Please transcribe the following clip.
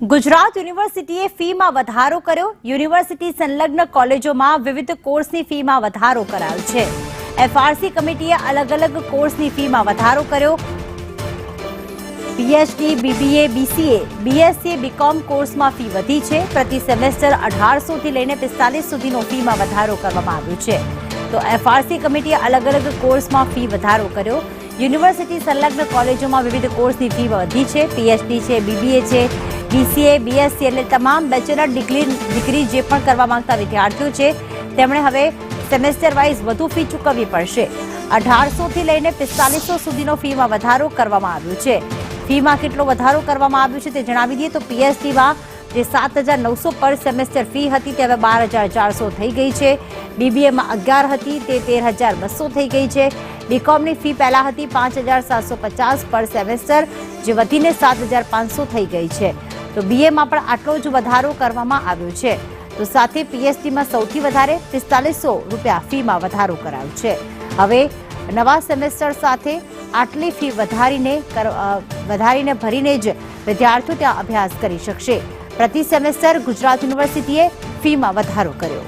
ગુજરાત યુનિવર્સિટીએ ફીમાં વધારો કર્યો। યુનિવર્સિટી સંલગ્ન કોલેજોમાં વિવિધ કોર્સની ફીમાં વધારો કરાયો છે। એફઆરસી કમિટીએ અલગ અલગ કોર્સની ફીમાં વધારો કર્યો। PhD, BBA, BCA, BSc, BCom કોર્સમાં ફી વધી છે। પ્રતિ સેમેસ્ટર 1800 થી લઈને 45 સુધીનો ફીમાં વધારો કરવામાં આવ્યો છે। તો એફઆરસી કમિટીએ અલગ અલગ કોર્સમાં ફી વધારો કર્યો। યુનિવર્સિટી સંલગ્ન કોલેજોમાં વિવિધ કોર્સની ફી વધી છે। પીએચડી છે, બીબીએ છે, બીસીએ, બીએસસી એટલે તમામ બેચલર ડિગ્રી જે પણ કરવા માંગતા વિદ્યાર્થીઓ છે તેમણે હવે સેમેસ્ટર વાઇઝ વધુ ફી ચૂકવવી પડશે। 1800 થી લઈને 4500 સુધીનો ફીમાં વધારો કરવામાં આવ્યો છે। ફીમાં કેટલો વધારો કરવામાં આવ્યો છે તે જણાવી દઈએ તો પીએચડીમાં જે 7900 પર સેમેસ્ટર ફી હતી તે હવે 12400 થઈ ગઈ છે। બીબીએમાં 11 હતી તે 13200 થઈ ગઈ છે। બીકોમની ફી પહેલા હતી 5750 પર સેમેસ્ટર જે વધીને 7500 થઈ ગઈ છે। તો બીએમાં પણ આટલો જ વધારો કરવામાં આવ્યો છે। તો સાથે પીએચડીમાં સૌથી વધારે 4500 રૂપિયા ફીમાં વધારો કરાયો છે। હવે નવા સેમેસ્ટર સાથે આટલી ફી વધારીને ભરીને જ વિદ્યાર્થીઓ ત્યાં અભ્યાસ કરી શકશે। પ્રતિ સેમેસ્ટર ગુજરાત યુનિવર્સિટીએ ફીમાં વધારો કર્યો।